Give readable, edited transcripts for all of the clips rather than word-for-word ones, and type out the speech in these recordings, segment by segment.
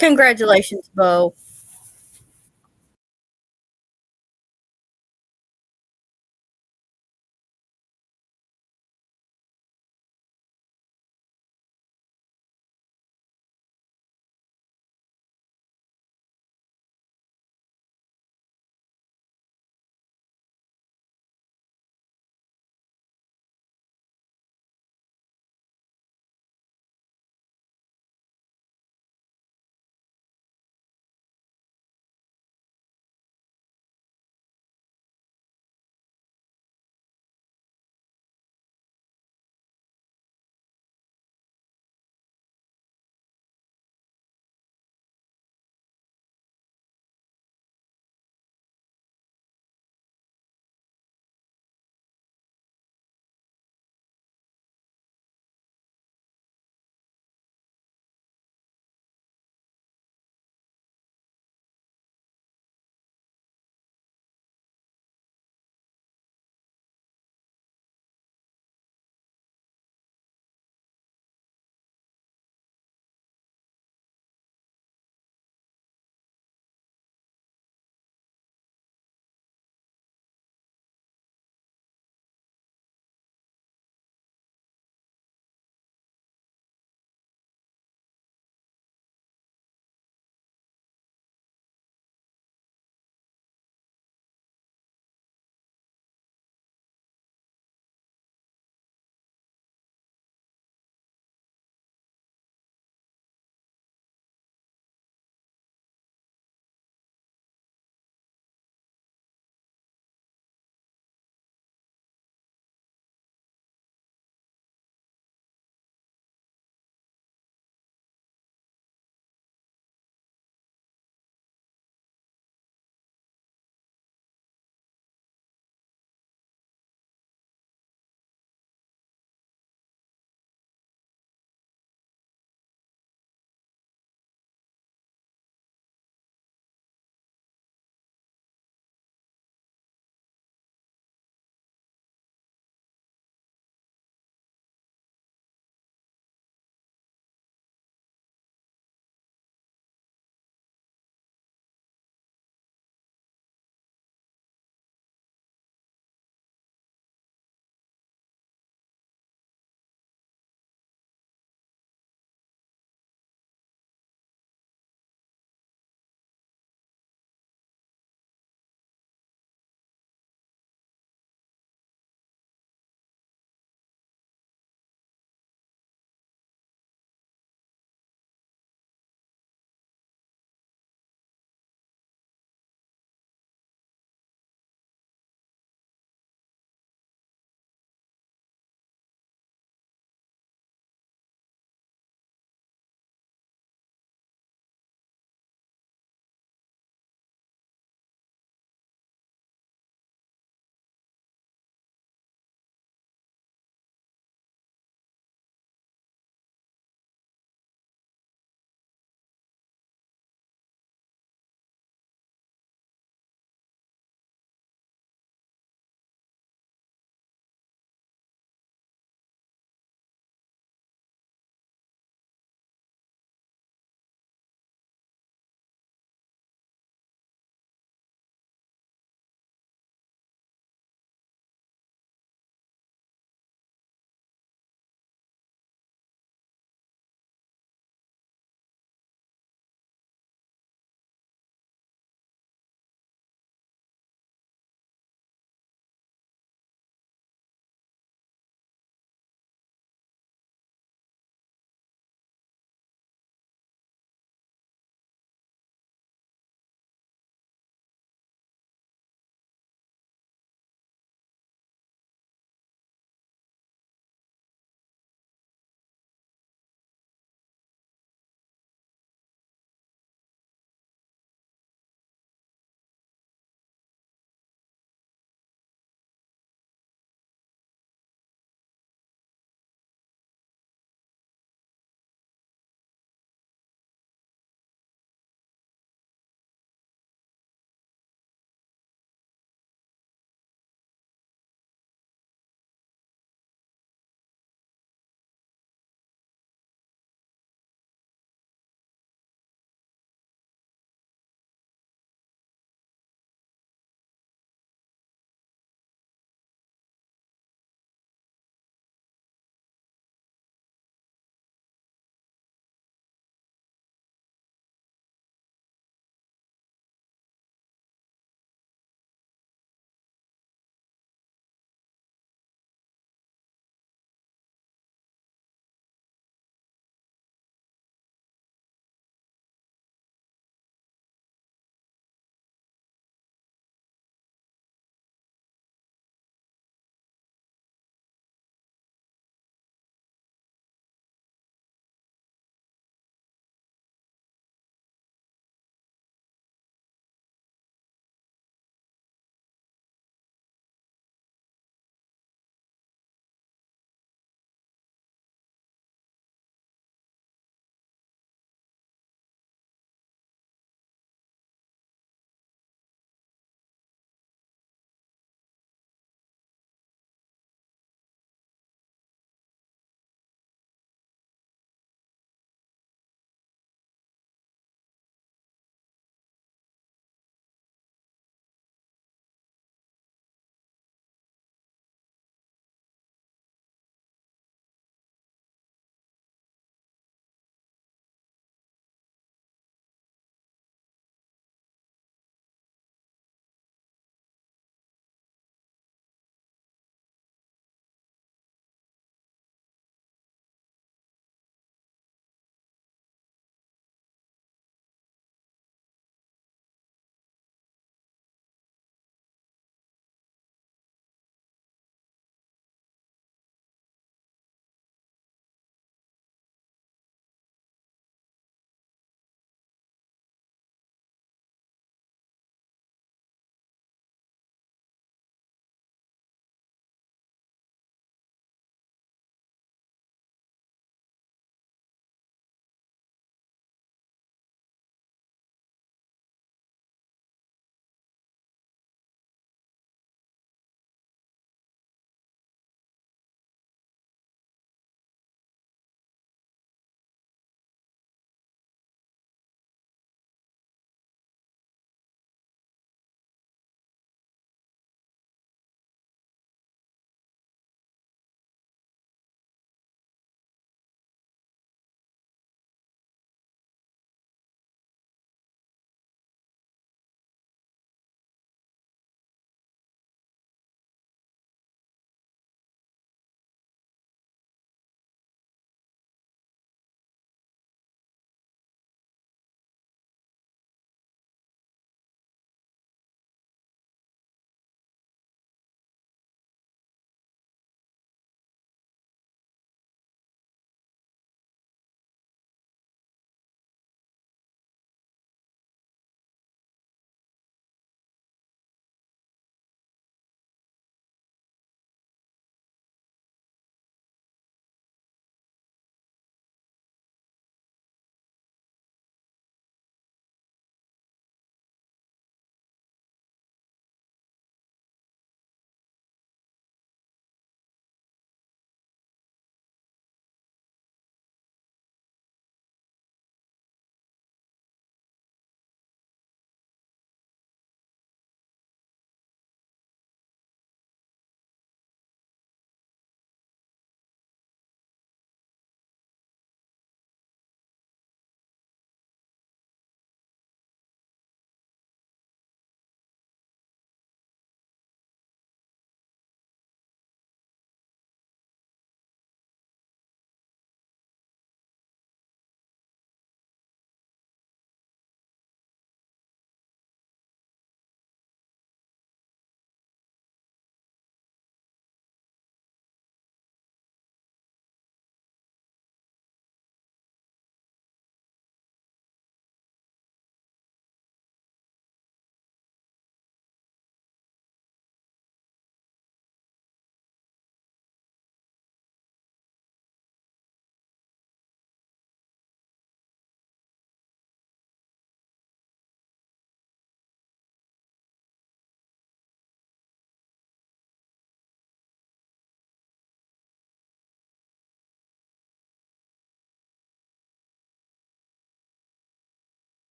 Congratulations, Bo.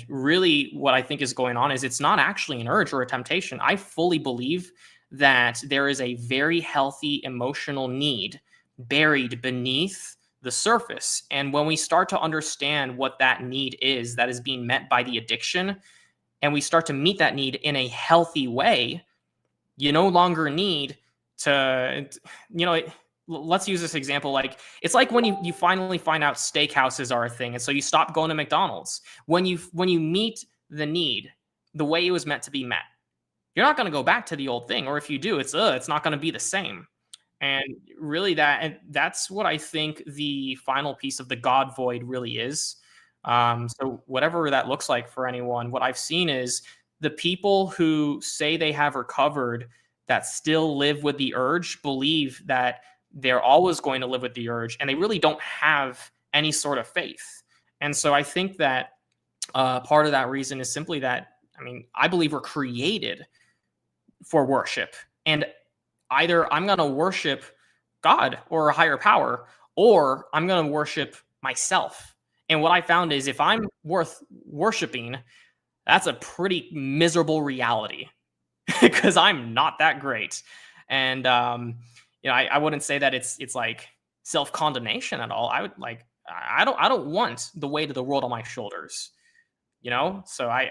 Really, what I think is going on is it's not actually an urge or a temptation. I fully believe that there is a very healthy emotional need buried beneath the surface. And when we start to understand what that need is that is being met by the addiction, and we start to meet that need in a healthy way, you no longer need to, you know, let's use this example. Like, it's like when you finally find out steakhouses are a thing, and so you stop going to McDonald's. When you meet the need the way it was meant to be met, you're not going to go back to the old thing, or if you do, it's not going to be the same. And really, that's what I think the final piece of the God void really is. So whatever that looks like for anyone, what I've seen is the people who say they have recovered that still live with the urge believe that they're always going to live with the urge, and they really don't have any sort of faith. And so I think that part of that reason is simply that, I mean, I believe we're created for worship. And either I'm going to worship God or a higher power, or I'm going to worship myself. And what I found is if I'm worth worshiping, that's a pretty miserable reality because I'm not that great. And, I wouldn't say that it's like self-condemnation at all. I would like, I don't want the weight of the world on my shoulders, So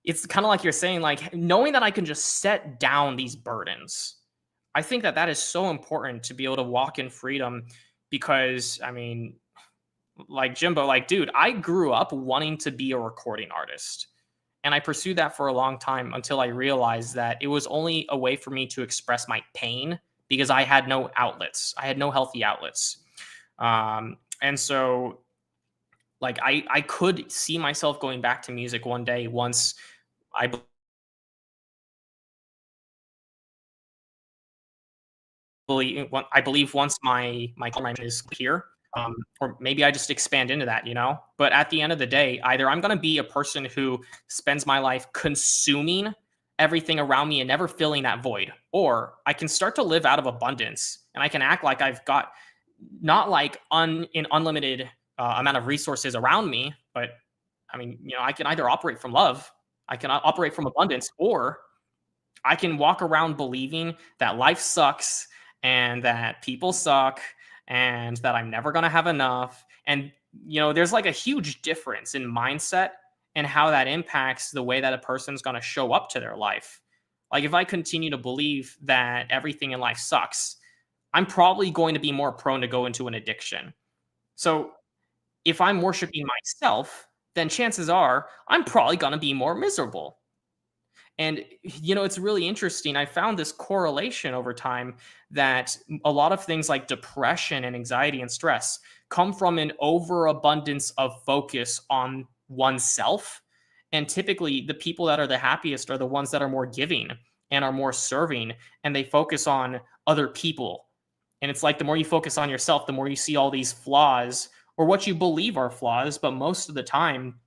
it's kind of like you're saying, like, knowing that I can just set down these burdens. I think that is so important to be able to walk in freedom because, I mean, like Jimbo, like, dude, I grew up wanting to be a recording artist. And I pursued that for a long time until I realized that it was only a way for me to express my pain because I had no outlets. I had no healthy outlets. And so, like, I could see myself going back to music one day once I believe once my is clear, or maybe I just expand into that, But at the end of the day, either I'm going to be a person who spends my life consuming everything around me and never filling that void, or I can start to live out of abundance and I can act like I've got not like an unlimited amount of resources around me, but I mean, I can either operate from love, I can operate from abundance, or I can walk around believing that life sucks and that people suck and that I'm never going to have enough. And, there's like a huge difference in mindset and how that impacts the way that a person's going to show up to their life. Like, if I continue to believe that everything in life sucks, I'm probably going to be more prone to go into an addiction. So if I'm worshiping myself, then chances are I'm probably going to be more miserable. And, it's really interesting. I found this correlation over time that a lot of things like depression and anxiety and stress come from an overabundance of focus on oneself. And typically, the people that are the happiest are the ones that are more giving and are more serving, and they focus on other people. And it's like the more you focus on yourself, the more you see all these flaws or what you believe are flaws. But most of the time,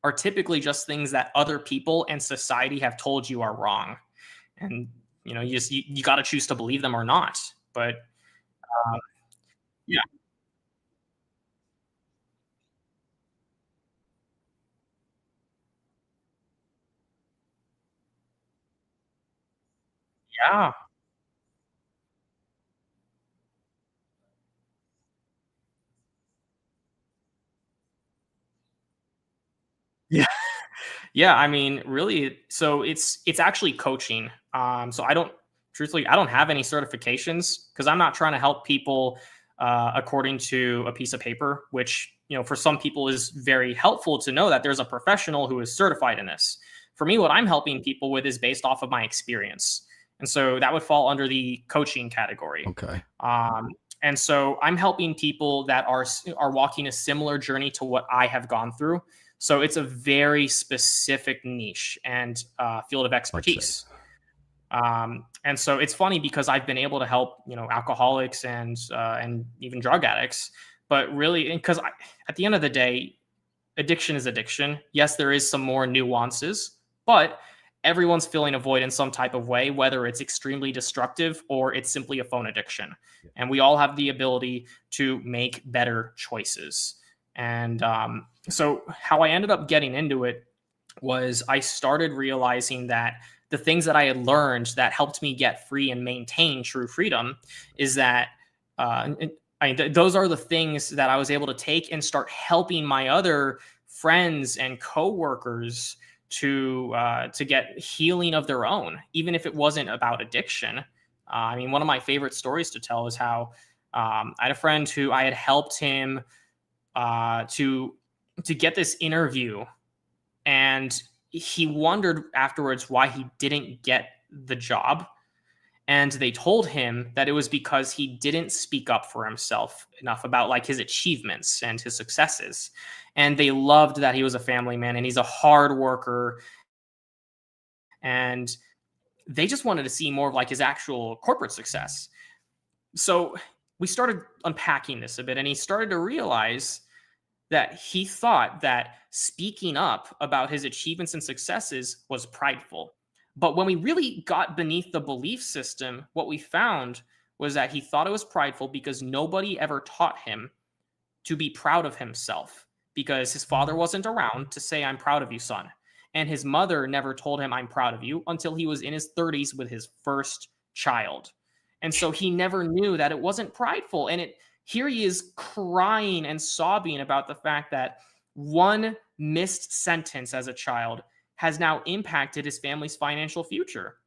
are typically just things that other people and society have told you are wrong. And, you got to choose to believe them or not. But yeah, yeah, yeah. Yeah, I mean, really, so it's actually coaching. So I don't have any certifications because I'm not trying to help people according to a piece of paper, which, for some people is very helpful to know that there's a professional who is certified in this. For me, what I'm helping people with is based off of my experience. And so that would fall under the coaching category. Okay. And so I'm helping people that are walking a similar journey to what I have gone through. So it's a very specific niche and field of expertise. And so it's funny because I've been able to help, alcoholics and even drug addicts, but really, because at the end of the day, addiction is addiction. Yes, there is some more nuances, but everyone's filling a void in some type of way, whether it's extremely destructive or it's simply a phone addiction. And we all have the ability to make better choices. And so how I ended up getting into it was I started realizing that the things that I had learned that helped me get free and maintain true freedom is that those are the things that I was able to take and start helping my other friends and coworkers to get healing of their own, even if it wasn't about addiction. One of my favorite stories to tell is how I had a friend who I had helped him to get this interview, and he wondered afterwards why he didn't get the job. And they told him that it was because he didn't speak up for himself enough about like his achievements and his successes. And they loved that he was a family man and he's a hard worker. And they just wanted to see more of like his actual corporate success. So we started unpacking this a bit, and he started to realize that he thought that speaking up about his achievements and successes was prideful. But when we really got beneath the belief system, what we found was that he thought it was prideful because nobody ever taught him to be proud of himself, because his father wasn't around to say, "I'm proud of you, son." And his mother never told him, "I'm proud of you," until he was in his 30s with his first child. And so he never knew that it wasn't prideful. And here he is crying and sobbing about the fact that one missed sentence as a child has now impacted his family's financial future.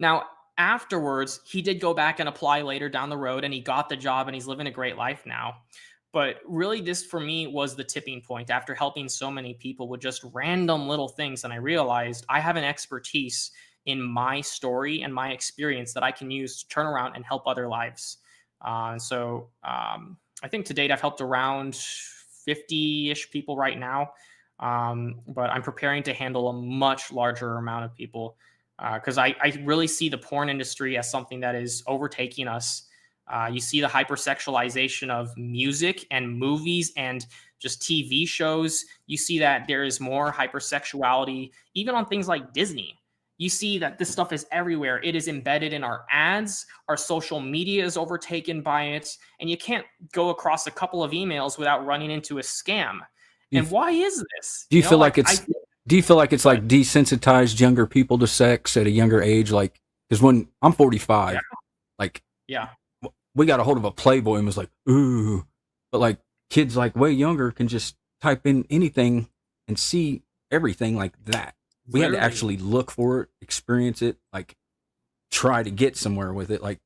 Now, afterwards, he did go back and apply later down the road, and he got the job and he's living a great life now. But really, this for me was the tipping point after helping so many people with just random little things. And I realized I have an expertise in my story and my experience that I can use to turn around and help other lives. I think to date, I've helped around 50-ish people right now. But I'm preparing to handle a much larger amount of people because I really see the porn industry as something that is overtaking us. You see the hypersexualization of music and movies and just TV shows. You see that there is more hypersexuality, even on things like Disney. You see that this stuff is everywhere. It is embedded in our ads. Our social media is overtaken by it. And you can't go across a couple of emails without running into a scam. And why is this? Do you feel like it's like desensitized younger people to sex at a younger age? Like, because when I'm 45, yeah, like, yeah, we got a hold of a Playboy and was like, ooh, but like kids like way younger can just type in anything and see everything like that. We had to actually look for it, experience it, like try to get somewhere with it. Like,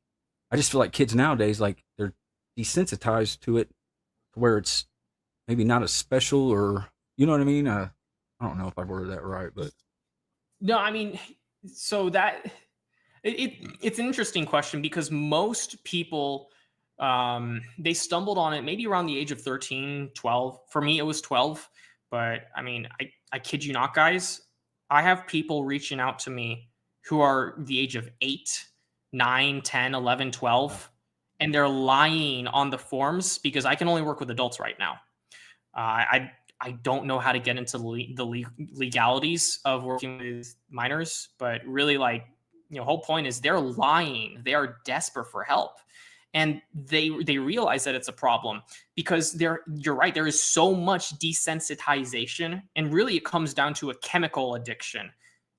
I just feel like kids nowadays, like they're desensitized to it, where it's maybe not as special, or you know what I mean? I don't know if I worded that right, but no, so that it's an interesting question because most people they stumbled on it maybe around the age of 13, 12. For me, it was 12. But I kid you not, guys. I have people reaching out to me who are the age of 8, 9, 10, 11, 12, and they're lying on the forms because I can only work with adults right now. I don't know how to get into the legalities of working with minors, but really, whole point is they're lying. They are desperate for help, and they realize that it's a problem because you're right. There is so much desensitization, and really it comes down to a chemical addiction.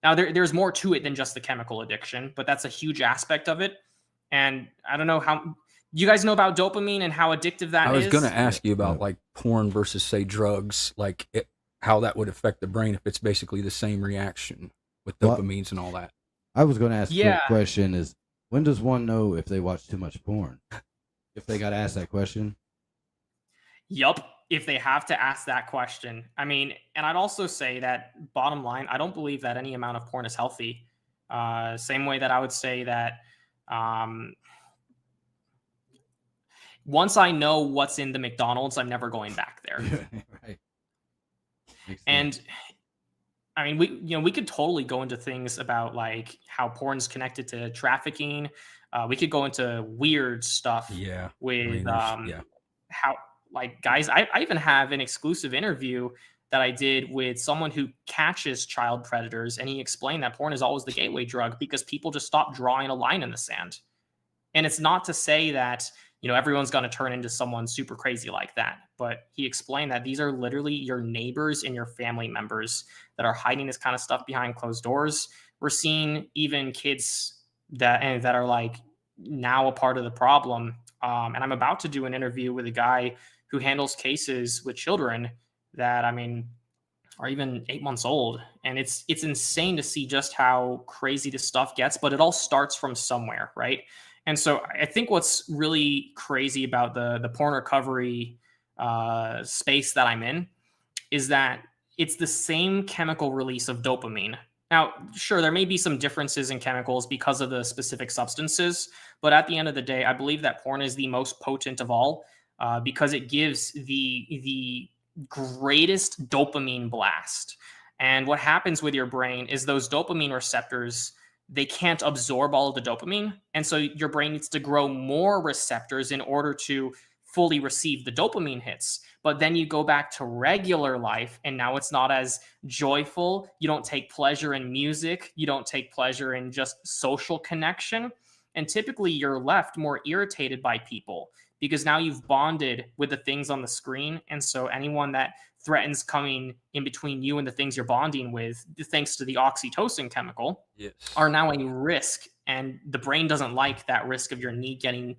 Now there's more to it than just the chemical addiction, but that's a huge aspect of it. And I don't know how you guys know about dopamine and how addictive that is. I was going to ask you about like porn versus say drugs, like how that would affect the brain if it's basically the same reaction with dopamines and all that. I was going to ask the question is, when does one know if they watch too much porn? If they got to ask that question? Yup. If they have to ask that question. And I'd also say that bottom line, I don't believe that any amount of porn is healthy. Same way that I would say that once I know what's in the McDonald's, I'm never going back there. Right. And we could totally go into things about like how porn's connected to trafficking. We could go into weird stuff. Yeah. With how, like, guys, I even have an exclusive interview that I did with someone who catches child predators, and he explained that porn is always the gateway drug because people just stop drawing a line in the sand. And it's not to say that everyone's going to turn into someone super crazy like that. But he explained that these are literally your neighbors and your family members that are hiding this kind of stuff behind closed doors. We're seeing even kids that are like now a part of the problem. And I'm about to do an interview with a guy who handles cases with children that, are even 8 months old. And it's insane to see just how crazy this stuff gets, but it all starts from somewhere, right? And so I think what's really crazy about the porn recovery space that I'm in is that it's the same chemical release of dopamine. Now, sure, there may be some differences in chemicals because of the specific substances, but at the end of the day, I believe that porn is the most potent of all because it gives the greatest dopamine blast. And what happens with your brain is those dopamine receptors, they can't absorb all of the dopamine. And so your brain needs to grow more receptors in order to fully receive the dopamine hits. But then you go back to regular life and now it's not as joyful. You don't take pleasure in music. You don't take pleasure in just social connection. And typically you're left more irritated by people because now you've bonded with the things on the screen. And so anyone that threatens coming in between you and the things you're bonding with, thanks to the oxytocin chemical, Yes. are now a risk. And the brain doesn't like that risk of your need getting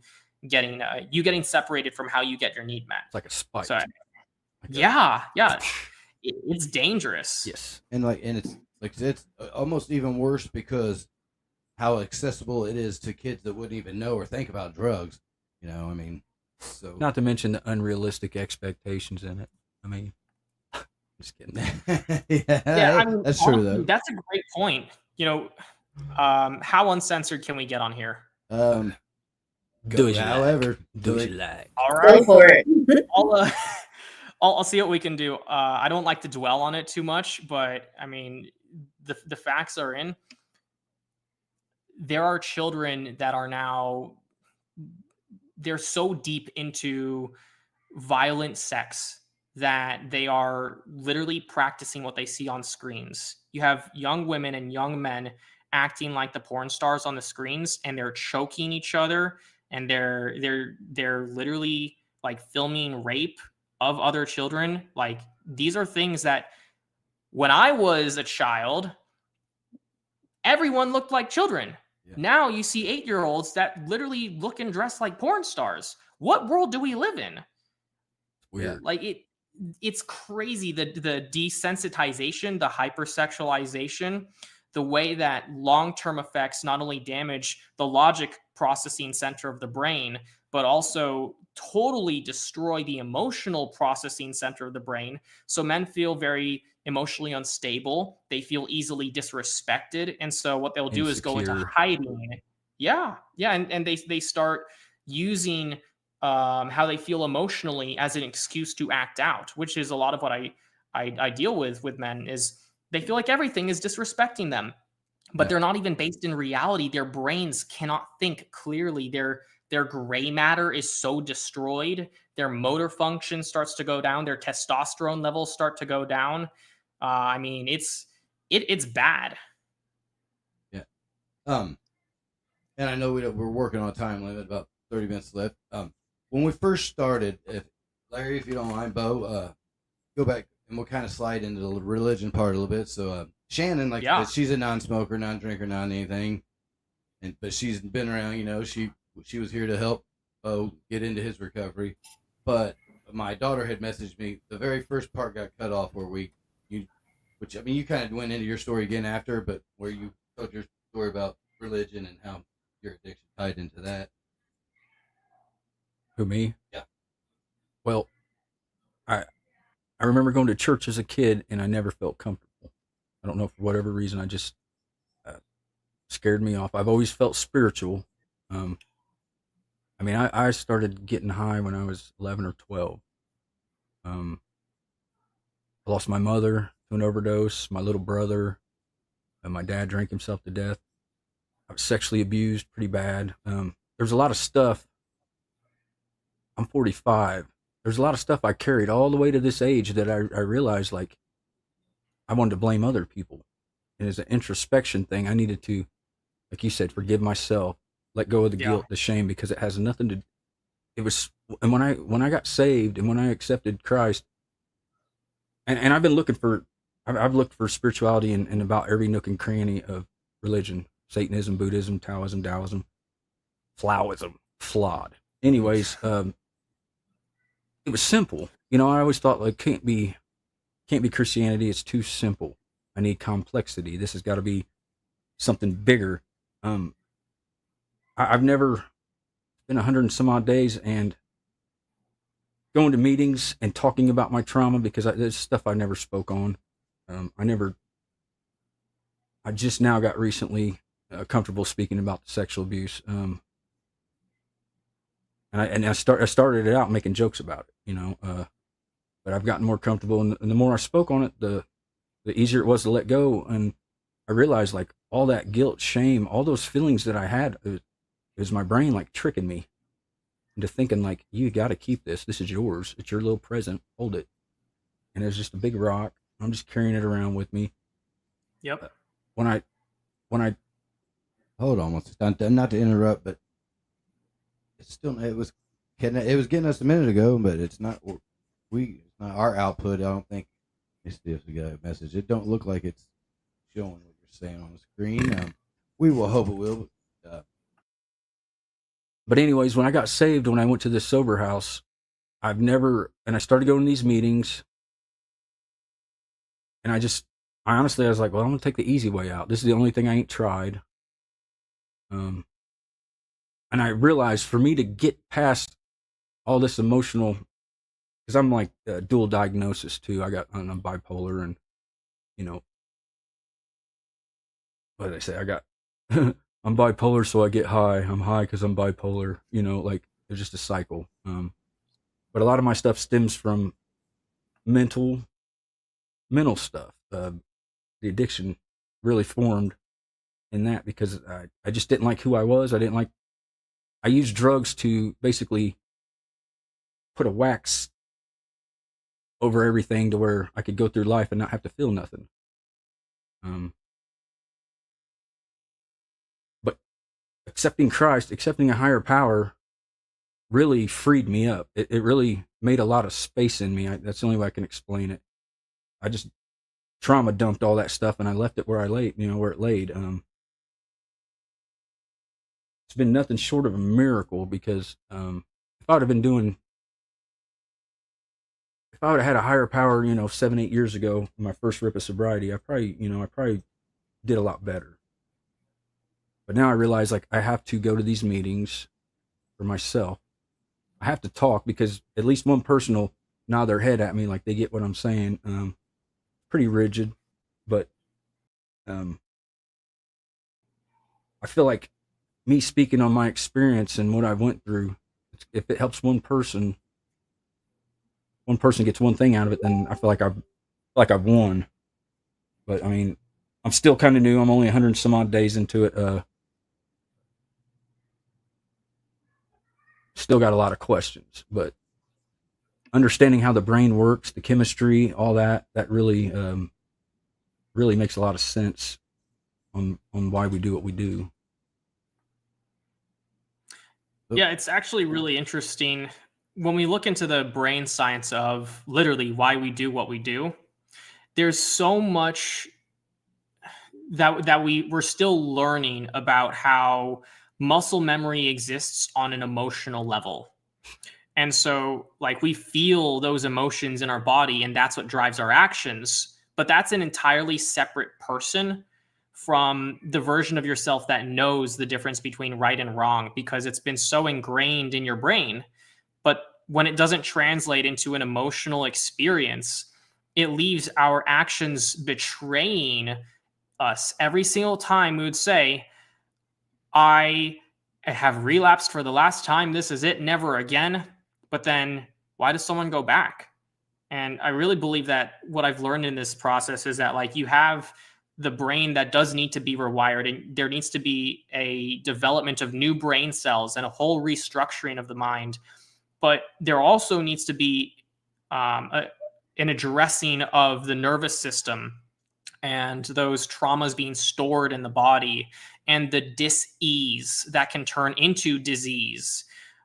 separated from how you get your need met. It's like a spike. So, it's dangerous. Yes. And it's almost even worse because how accessible it is to kids that wouldn't even know or think about drugs. So Not to mention the unrealistic expectations in it. Just kidding. That's true though. That's a great point. How uncensored can we get on here? Do it however. Do it like. All right. Go for it. I'll see what we can do. I don't like to dwell on it too much, but the facts are in. There are children that are now, they're so deep into violent sex that they are literally practicing what they see on screens. You have young women and young men acting like the porn stars on the screens, and they're choking each other, and they're literally like filming rape of other children. Like, these are things that when I was a child, everyone looked like children. Yeah. Now you see 8-year-olds that literally look and dress like porn stars. What world do we live in? Weird. Like, it's crazy, the desensitization, the hypersexualization, the way that long-term effects not only damage the logic processing center of the brain, but also totally destroy the emotional processing center of the brain. So men feel very emotionally unstable. They feel easily disrespected. And so what they'll do is go into hiding. Yeah. And they start using how they feel emotionally as an excuse to act out, which is a lot of what I deal with men, is they feel like everything is disrespecting them, but they're not even based in reality. Their brains cannot think clearly. Their gray matter is so destroyed. Their motor function starts to go down. Their testosterone levels start to go down. It's bad. Yeah. And I know we're working on a time limit, about 30 minutes left. When we first started, Larry, if you don't mind, Bo, go back and we'll kind of slide into the religion part a little bit. So Shannon, she's a non-smoker, non-drinker, non-anything, but she's been around. She was here to help Bo get into his recovery. But my daughter had messaged me. The very first part got cut off where you kind of went into your story again after, but where you told your story about religion and how your addiction tied into that. Who, me? Yeah. Well, I remember going to church as a kid, and I never felt comfortable. I don't know, for whatever reason, I just scared me off. I've always felt spiritual. I started getting high when I was 11 or 12. I lost my mother to an overdose, my little brother, and my dad drank himself to death. I was sexually abused pretty bad. There's a lot of stuff. I'm 45. There's a lot of stuff I carried all the way to this age that I realized, like, I wanted to blame other people. And as an introspection thing, I needed to, like you said, forgive myself, let go of the guilt, the shame, because it has nothing to, it was, and when I got saved and when I accepted Christ, and I've been looking for, I've looked for spirituality in about every nook and cranny of religion: Satanism, Buddhism, Taoism, Taoism, Flaoism, flawed. Anyways, it was simple. You know, I always thought like can't be Christianity. It's too simple. I need complexity. This has got to be something bigger. Um, I've never been 100 and some odd days and going to meetings and talking about my trauma because there's stuff I never spoke on. I just now got recently comfortable speaking about the sexual abuse. I started it out making jokes about it, you know, but I've gotten more comfortable, and the more I spoke on it, the easier it was to let go. And I realized like all that guilt, shame, all those feelings that I had, it was my brain like tricking me into thinking like, you got to keep this. This is yours. It's your little present. Hold it. And it was just a big rock. I'm just carrying it around with me. Yep. When I hold on one second, not to interrupt, but it's still, it was getting us a minute ago, but it's not our output. I don't think it's this message. It don't look like it's showing what you're saying on the screen. We will hope it will. But anyways, when I got saved, when I went to this sober house, I started going to these meetings, and I honestly, I was like, well, I'm going to take the easy way out. This is the only thing I ain't tried. And I realized for me to get past all this emotional, because I'm like dual diagnosis too. I'm bipolar, and you know, what did I say? I'm bipolar, so I get high. I'm high because I'm bipolar. You know, like it's just a cycle. But a lot of my stuff stems from mental stuff. The addiction really formed in that because I just didn't like who I was. I used drugs to basically put a wax over everything to where I could go through life and not have to feel nothing. But accepting Christ, accepting a higher power, really freed me up. It really made a lot of space in me. That's the only way I can explain it. I just trauma dumped all that stuff and I left it where I laid, where it laid. It's been nothing short of a miracle because if I would have had a higher power, 7-8 years ago, my first rip of sobriety, I probably did a lot better. But now I realize like I have to go to these meetings for myself. I have to talk because at least one person will nod their head at me like they get what I'm saying. Pretty rigid, but I feel like me speaking on my experience and what I went through, if it helps one person gets one thing out of it, then I feel like I've won. But I mean, I'm still kind of new. I'm only 100 and some odd days into it. Still got a lot of questions, but understanding how the brain works, the chemistry, all that really makes a lot of sense on why we do what we do. Yeah, it's actually really interesting when we look into the brain science of literally why we do what we do. There's so much that we're still learning about how muscle memory exists on an emotional level. And so like we feel those emotions in our body and that's what drives our actions, but that's an entirely separate person from the version of yourself that knows the difference between right and wrong because it's been so ingrained in your brain. But when it doesn't translate into an emotional experience, it leaves our actions betraying us. Every single time we would say, I have relapsed for the last time. This is it, never again. But then why does someone go back? And I really believe that what I've learned in this process is that like you have the brain that does need to be rewired and there needs to be a development of new brain cells and a whole restructuring of the mind. But there also needs to be an addressing of the nervous system and those traumas being stored in the body and the dis-ease that can turn into disease.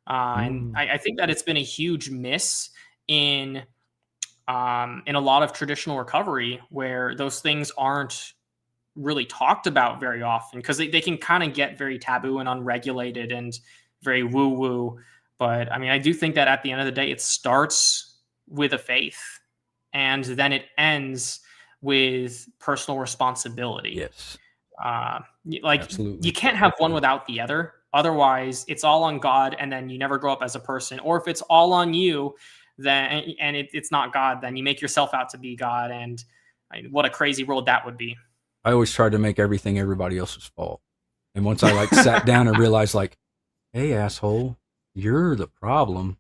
And I think that it's been a huge miss in a lot of traditional recovery where those things aren't really talked about very often because they can kind of get very taboo and unregulated and very woo woo. But I mean, I do think that at the end of the day, it starts with a faith and then it ends with personal responsibility. Yes. Like Absolutely. you can't have one without the other. Otherwise, it's all on God, and then you never grow up as a person. Or if it's all on you, then it's not God, then you make yourself out to be God, and what a crazy world that would be. I always tried to make everything everybody else's fault, and once I like sat down and realized, like, hey, asshole, you're the problem.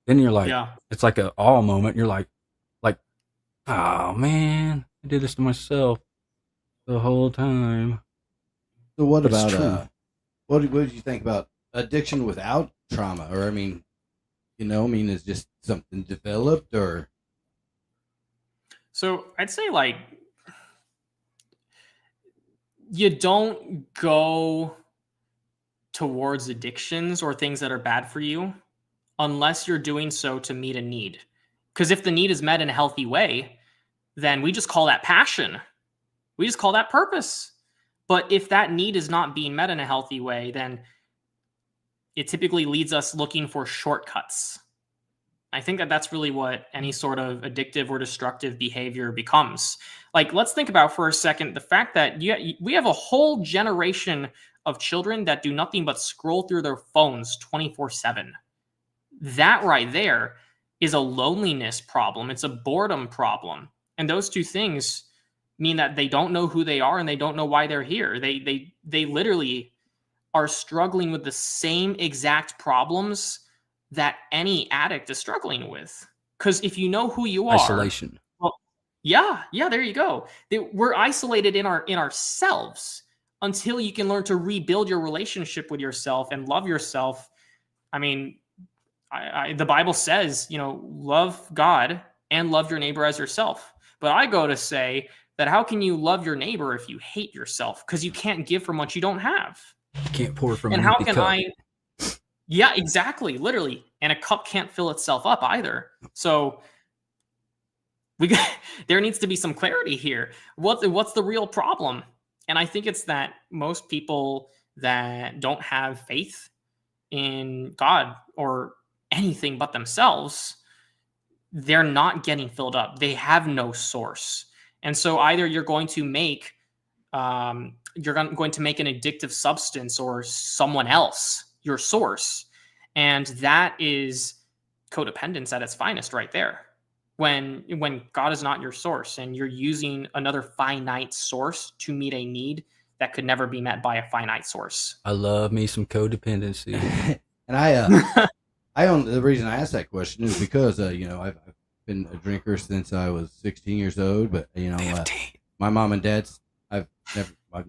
Then you're like, it's like an awe moment. You're like, oh man, I did this to myself the whole time. So what about what did you think about addiction without trauma? Or I mean, is just something developed or? So I'd say like you don't go towards addictions or things that are bad for you unless you're doing so to meet a need. Because if the need is met in a healthy way, then we just call that passion. We just call that purpose. But if that need is not being met in a healthy way, then it typically leads us looking for shortcuts. I think that that's really what any sort of addictive or destructive behavior becomes. Like, let's think about for a second the fact that we have a whole generation of children that do nothing but scroll through their phones 24/7. That right there is a loneliness problem. It's a boredom problem. And those two things mean that they don't know who they are and they don't know why they're here. They literally are struggling with the same exact problems that any addict is struggling with. Because if you know who you are, isolation. Well, yeah, there you go. We're isolated in ourselves until you can learn to rebuild your relationship with yourself and love yourself. I mean, the Bible says, love God and love your neighbor as yourself. But I go to say that how can you love your neighbor if you hate yourself? Because you can't give from what you don't have. You can't pour from and an how empty can cup. Yeah, exactly, literally. And a cup can't fill itself up either. So there needs to be some clarity here. What's the real problem? And I think it's that most people that don't have faith in God or anything but themselves, they're not getting filled up. They have no source. And so either you're going to make an addictive substance or someone else your source. And that is codependence at its finest right there. When God is not your source and you're using another finite source to meet a need that could never be met by a finite source. I love me some codependency. And the reason I asked that question is because, I've been a drinker since I was 16 years old, but, my mom and dad's, I've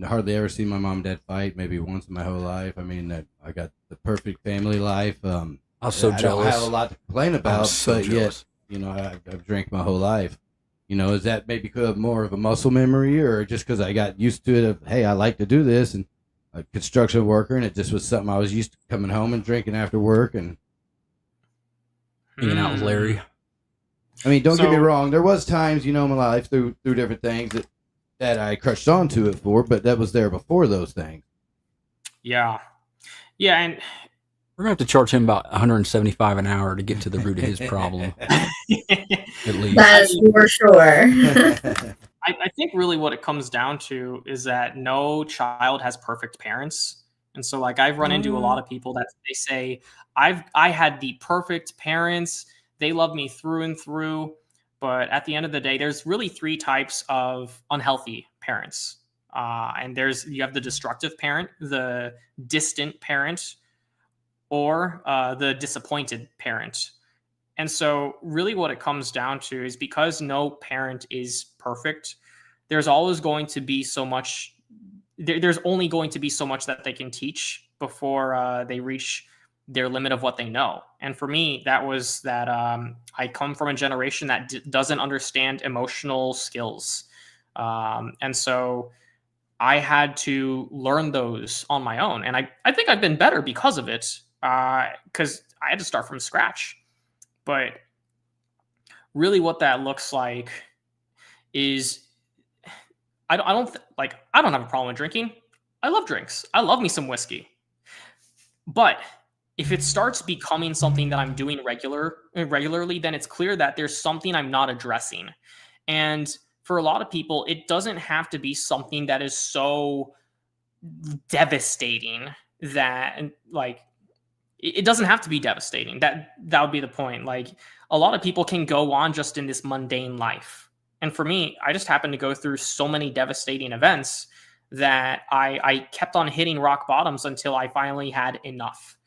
hardly ever seen my mom and dad fight, maybe once in my whole life. I mean, I got the perfect family life. I was so jealous. I don't have a lot to complain about, yet, I've drank my whole life. Is that maybe more of a muscle memory or just because I got used to it of, hey, I like to do this, and a construction worker, and it just was something I was used to coming home and drinking after work and hanging out with Larry. I mean, don't get me wrong. There was times, in my life through different things that I crushed onto it for, but that was there before those things. Yeah. Yeah, and we're going to have to charge him about $175 an hour to get to the root of his problem. At least. That's for sure. I think really what it comes down to is that no child has perfect parents. And so like I've run into a lot of people that they say, I had the perfect parents. They love me through and through. But at the end of the day, there's really three types of unhealthy parents. And you have the destructive parent, the distant parent, or the disappointed parent. And so really what it comes down to is because no parent is perfect, there's always going to be so much, there's only going to be so much that they can teach before they reach their limit of what they know. And for me, that was that I come from a generation that doesn't understand emotional skills. And so I had to learn those on my own. And I think I've been better because of it. Because I had to start from scratch. But really what that looks like is I don't have a problem with drinking. I love drinks. I love me some whiskey. But if it starts becoming something that I'm doing regularly, then it's clear that there's something I'm not addressing. And for a lot of people, it doesn't have to be something that is so devastating that like it doesn't have to be devastating. That would be the point. Like a lot of people can go on just in this mundane life. And for me, I just happened to go through so many devastating events that I kept on hitting rock bottoms until I finally had enough.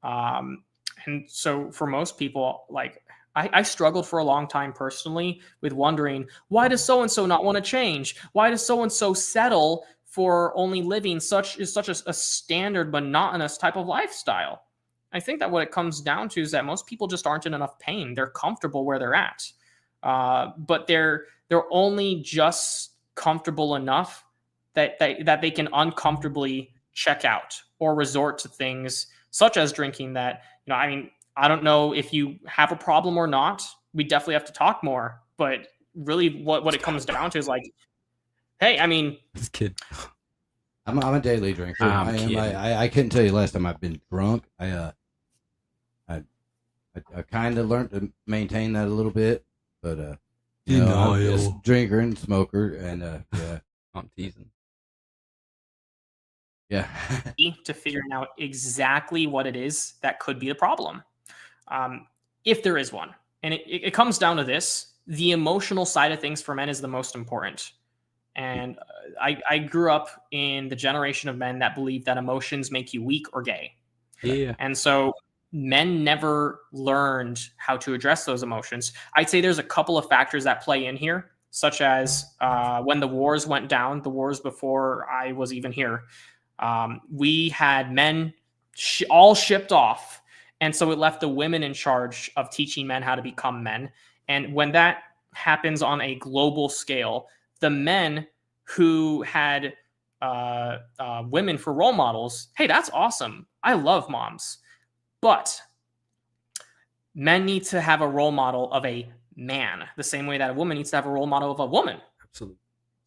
And so for most people, like I struggled for a long time personally with wondering, why does so-and-so not want to change? Why does so-and-so settle for only living such a standard monotonous type of lifestyle? I think that what it comes down to is that most people just aren't in enough pain. They're comfortable where they're at. But they're only just comfortable enough that they can uncomfortably check out or resort to things such as drinking that, I mean, I don't know if you have a problem or not. We definitely have to talk more. But really what it comes down to is like, hey, I mean, This kid. I'm a daily drinker. I'm kidding. I couldn't tell you last time I've been drunk. I kind of learned to maintain that a little bit, but I'm just a drinker and smoker, and yeah, I'm teasing. yeah. to figuring out exactly what it is that could be the problem, if there is one. And it comes down to this: the emotional side of things for men is the most important. And I grew up in the generation of men that believe that emotions make you weak or gay. Yeah. And so men never learned how to address those emotions. I'd say there's a couple of factors that play in here, such as when the wars went down, the wars before I was even here, we had men all shipped off. And so it left the women in charge of teaching men how to become men. And when that happens on a global scale, the men who had women for role models, hey, that's awesome. I love moms. But men need to have a role model of a man, the same way that a woman needs to have a role model of a woman. Absolutely.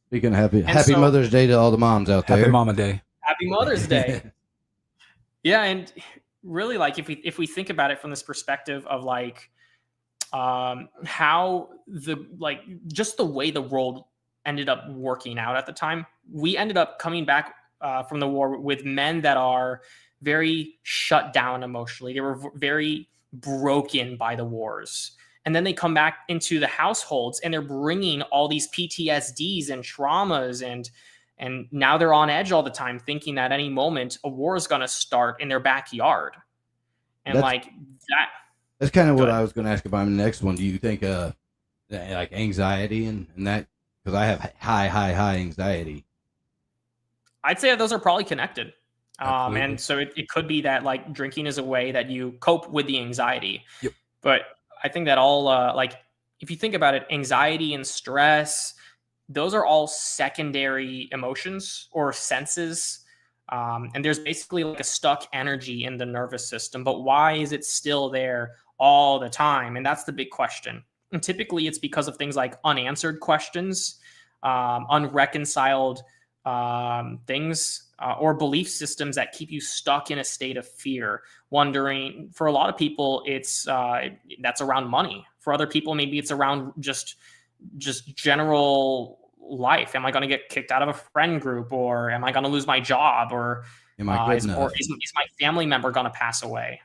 Speaking of happy Mother's Day to all the moms out there. Happy Mama Day. Happy Mother's Day. Yeah, and really, like if we think about it from this perspective of like how just the way the world ended up working out at the time, we ended up coming back from the war with men that are very shut down emotionally. They were very broken by the wars. And then they come back into the households and they're bringing all these PTSDs and traumas, and now they're on edge all the time, thinking that any moment a war is going to start in their backyard. And that's kind of what I was going to ask about the next one. Do you think like anxiety and that, because I have high anxiety. I'd say that those are probably connected. And so it could be that like drinking is a way that you cope with the anxiety. Yep. But I think that all if you think about it, anxiety and stress, those are all secondary emotions or senses. And there's basically like a stuck energy in the nervous system. But why is it still there all the time? And that's the big question. And typically it's because of things like unanswered questions, unreconciled things, or belief systems that keep you stuck in a state of fear, wondering. For a lot of people, it's that's around money. For other people, maybe it's around just general life. Am I going to get kicked out of a friend group, or am I going to lose my job, or is my family member going to pass away?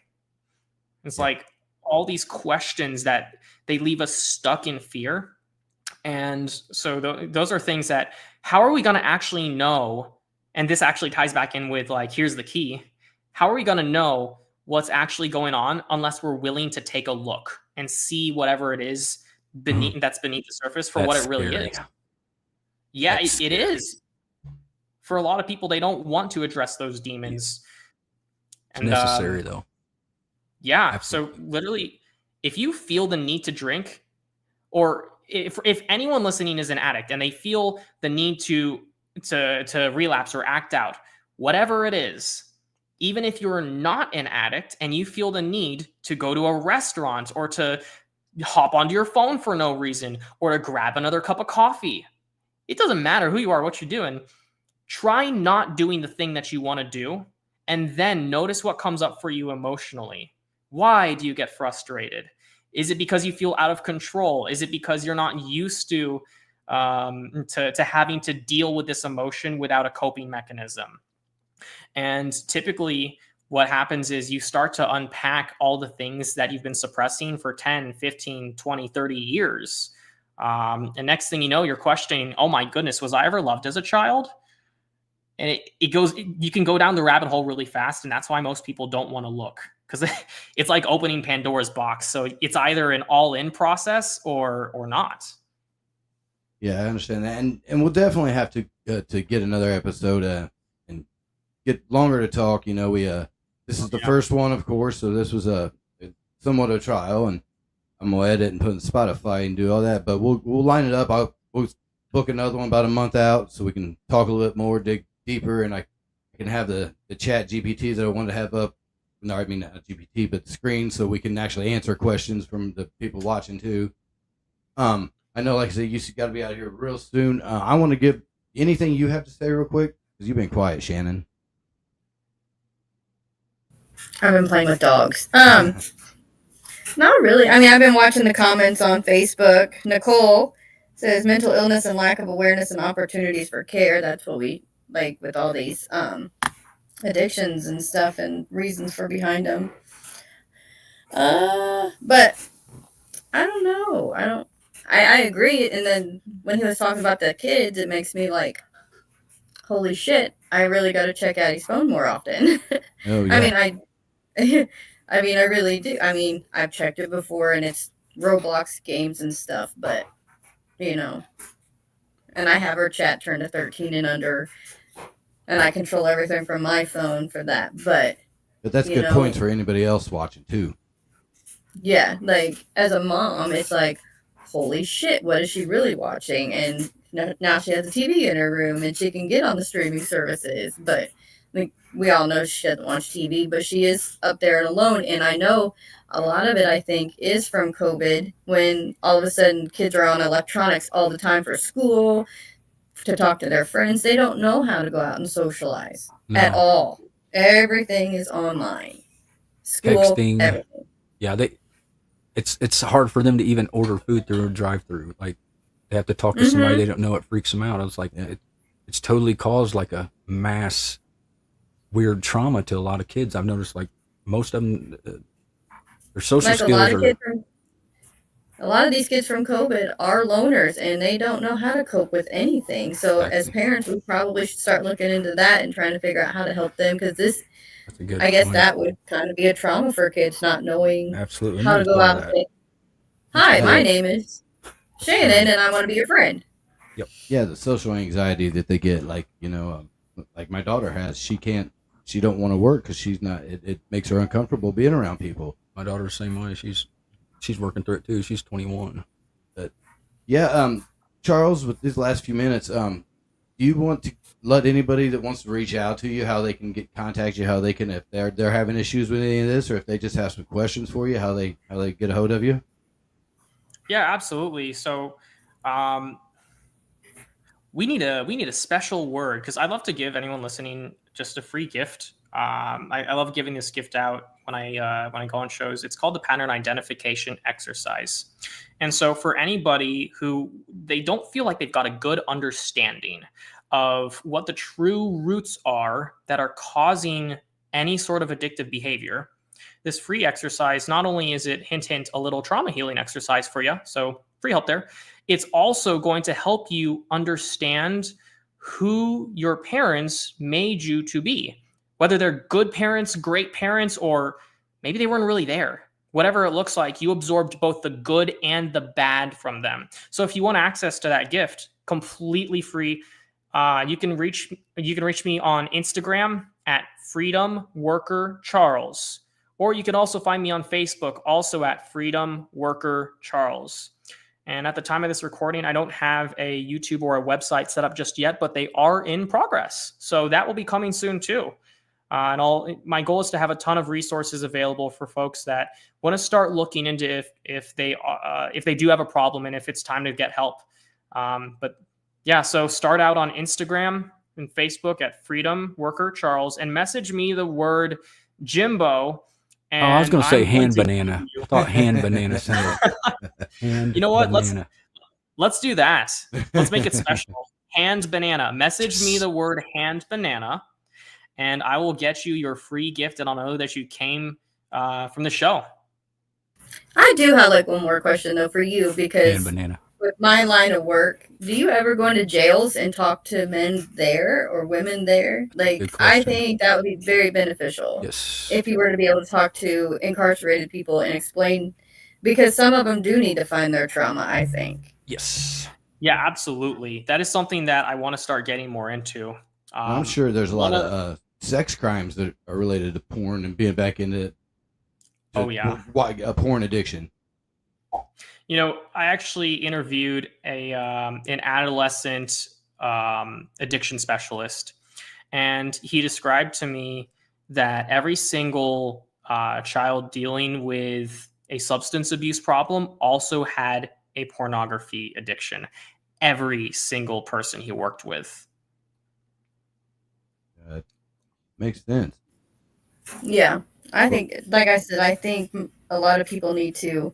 It's like all these questions that they leave us stuck in fear. And so those are things that, how are we going to actually know? And this actually ties back in with like, here's the key. How are we going to know what's actually going on unless we're willing to take a look and see whatever it is beneath the surface for what it really is? Yeah, it is. For a lot of people, they don't want to address those demons. It's necessary though. Yeah. Absolutely. So literally, if you feel the need to drink, or if anyone listening is an addict and they feel the need to relapse or act out, whatever it is, Even if you're not an addict and you feel the need to go to a restaurant or to hop onto your phone for no reason or to grab another cup of coffee, it doesn't matter who you are, what you're doing. Try not doing the thing that you want to do, and then notice what comes up for you emotionally. Why do you get frustrated? Is it because you feel out of control? Is it because you're not used to having to deal with this emotion without a coping mechanism? And typically, what happens is you start to unpack all the things that you've been suppressing for 10, 15, 20, 30 years. And next thing you know, you're questioning, oh my goodness, was I ever loved as a child? And you can go down the rabbit hole really fast. And that's why most people don't want to look, because it's like opening Pandora's box. So it's either an all-in process or not. Yeah, I understand that. And we'll definitely have to get another episode and get longer to talk. You know, this is the first one, of course, so this was somewhat a trial, and I'm gonna edit and put in Spotify and do all that. But we'll line it up. We'll book another one about a month out, so we can talk a little bit more, dig deeper, and I can have the chat GPTs that I wanted to have up. No, I mean not GPT, but the screen, so we can actually answer questions from the people watching too. I know, like I said, you got to be out of here real soon. I want to give anything you have to say real quick, because you've been quiet, Shannon. I've been playing with dogs. Not really. I mean, I've been watching the comments on Facebook. Nicole says mental illness and lack of awareness and opportunities for care. That's what we like with all these addictions and stuff and reasons for behind them. But I don't know. I agree. And then when he was talking about the kids, it makes me like, holy shit, I really got to check out his phone more often. Oh, yeah. I mean, I really do. I mean, I've checked it before, and it's Roblox games and stuff, but, you know, and I have her chat turned to 13 and under, and I control everything from my phone for that, but that's good points for anybody else watching, too. Yeah, like, as a mom, it's like, holy shit, what is she really watching? And now she has a TV in her room, and she can get on the streaming services, but like, we all know she doesn't watch TV, but she is up there and alone. And I know a lot of it, I think, is from COVID, when all of a sudden kids are on electronics all the time for school, to talk to their friends. They don't know how to go out and socialize at all. Everything is online. School, texting. everything. Yeah, it's hard for them to even order food through a drive-through. Like, they have to talk to somebody they don't know. It freaks them out. I was like, it's totally caused like a mass weird trauma to a lot of kids. I've noticed, like, most of them, their social skills are. A lot of these kids from COVID are loners, and they don't know how to cope with anything. So as parents, we probably should start looking into that and trying to figure out how to help them, because this, I guess that would kind of be a trauma for kids, not knowing how to go out and say, hi, my name is Shannon, and I want to be your friend. Yep. Yeah, the social anxiety that they get, like, like my daughter has, she don't want to work because she's not, it makes her uncomfortable being around people. My daughter's the same way. She's working through it too. She's 21. But yeah, Charles, with these last few minutes, do you want to let anybody that wants to reach out to you, how they can contact you, how they can, if they're having issues with any of this, or if they just have some questions for you, how they get a hold of you? Yeah, absolutely. So, we need a special word, because I'd love to give anyone listening just a free gift. I love giving this gift out when I go on shows. It's called the pattern identification exercise. And so for anybody who they don't feel like they've got a good understanding of what the true roots are that are causing any sort of addictive behavior, this free exercise, not only is it hint a little trauma healing exercise for you, so free help there, it's also going to help you understand who your parents made you to be. Whether they're good parents, great parents, or maybe they weren't really there. Whatever it looks like, you absorbed both the good and the bad from them. So if you want access to that gift, completely free, you can reach me on Instagram at Freedom Worker Charles, or you can also find me on Facebook, also at Freedom Worker Charles. And at the time of this recording, I don't have a YouTube or a website set up just yet, but they are in progress. So that will be coming soon too. My goal is to have a ton of resources available for folks that want to start looking into if they do have a problem and if it's time to get help. But yeah, so start out on Instagram and Facebook at Freedom Worker Charles and message me the word Jimbo. And I was going to say hand to banana. I thought hand banana sounded. Hand you know what? banana. Let's do that. Let's make it special. Hand banana. Message me the word hand banana, and I will get you your free gift, and I'll know that you came from the show. I do have like one more question though for you, because Hand banana. with my line of work, do you ever go into jails and talk to men there or women there? Like, Good question. I think that would be very beneficial. Yes. If you were to be able to talk to incarcerated people and explain, because some of them do need to find their trauma, I think. Yes. Yeah, absolutely. That is something that I want to start getting more into. I'm sure there's a lot of sex crimes that are related to porn and being back into a porn addiction. You know, I actually interviewed an adolescent addiction specialist, and he described to me that every single child dealing with a substance abuse problem also had a pornography addiction. Every single person he worked with. Makes sense. Yeah, I think, like I said, I think a lot of people need to,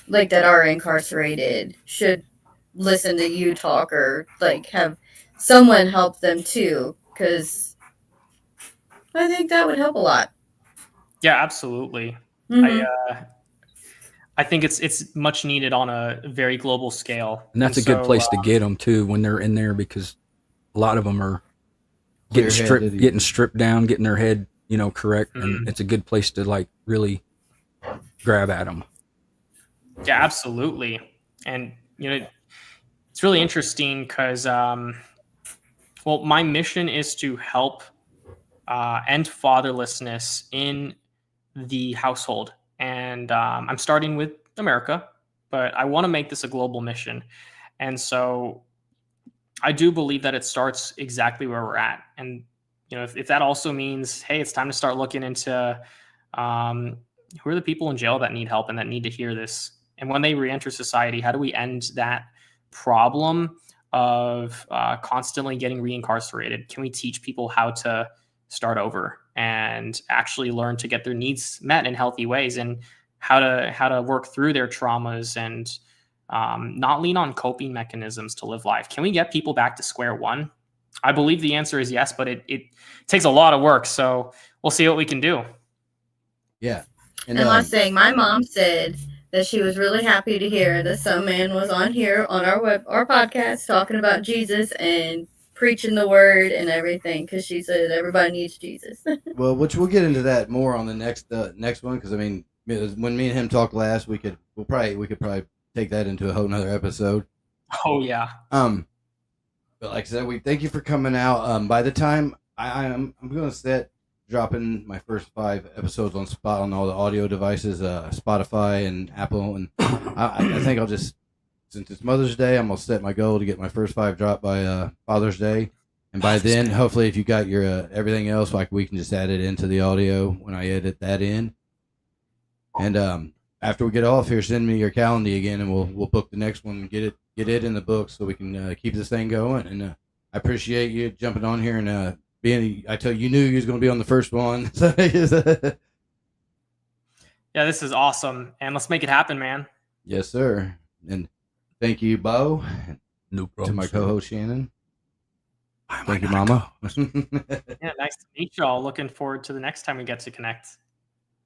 like, that are incarcerated should listen to you talk, or like have someone help them too, because I think that would help a lot. Yeah, absolutely. Mm-hmm. I think it's much needed on a very global scale. And that's a good place to get them too when they're in there, because a lot of them are getting stripped down, getting their head, correct. Mm-hmm. And it's a good place to like really grab at them. Yeah, absolutely. And, it's really interesting because, my mission is to help end fatherlessness in the household. And I'm starting with America, but I want to make this a global mission. And so I do believe that it starts exactly where we're at. And, if that also means, hey, it's time to start looking into who are the people in jail that need help and that need to hear this. And when they reenter society, how do we end that problem of constantly getting reincarcerated? Can we teach people how to start over and actually learn to get their needs met in healthy ways, and how to work through their traumas and not lean on coping mechanisms to live life? Can we get people back to square one? I believe the answer is yes, but it takes a lot of work. So we'll see what we can do. Yeah. And last thing, my mom said that she was really happy to hear that some man was on here on our podcast talking about Jesus and preaching the word and everything, because she said everybody needs Jesus. Well, which we'll get into that more on the next one, because I mean, when me and him talked last, we could probably take that into a whole nother episode. Oh yeah. But like I said, we thank you for coming out. By the time I'm going to set dropping my first 5 episodes on all the audio devices, Spotify and Apple, and I think I'll just, since it's Mother's Day, I'm gonna set my goal to get my first 5 dropped by Father's Day, and by then, hopefully, if you got your everything else, like we can just add it into the audio when I edit that in. And after we get off here, send me your calendar again, and we'll book the next one and get it in the book so we can keep this thing going. And I appreciate you jumping on here and I tell you knew you was going to be on the first one. Yeah, this is awesome, and let's make it happen, man. Yes, sir. And thank you, Bo. No problem. To my co-host Shannon. Thank you, Mama. Yeah, nice to meet y'all. Looking forward to the next time we get to connect.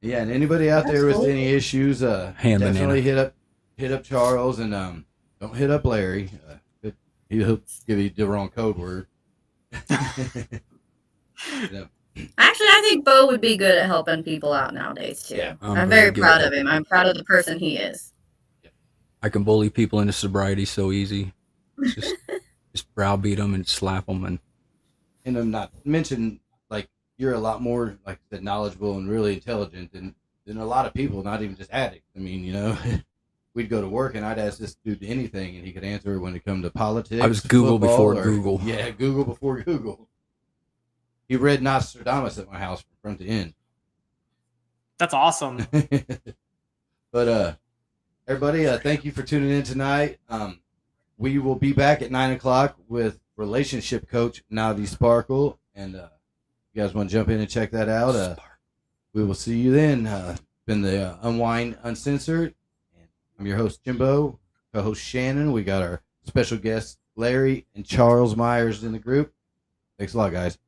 Yeah, and anybody out there with any issues, definitely hit up Charles, and don't hit up Larry. He'll give you the wrong code word. Actually, I think Bo would be good at helping people out nowadays too. Yeah, I'm very proud of him. I'm proud of the person he is. I can bully people into sobriety so easy. Just browbeat them and slap them, and I'm not mentioned, like, you're a lot more, like, knowledgeable and really intelligent than a lot of people, not even just addicts. I mean, we'd go to work and I'd ask this dude anything and he could answer when it come to politics. I was Google before Google. Yeah, Google before Google. he read Nostradamus at my house from front to end. That's awesome. But everybody, thank you for tuning in tonight. We will be back at 9:00 with relationship coach Navi Sparkle, and you guys want to jump in and check that out? We will see you then. Been the Unwind Uncensored. And I'm your host Jimbo, co-host Shannon. We got our special guests Larry and Charles Myers in the group. Thanks a lot, guys.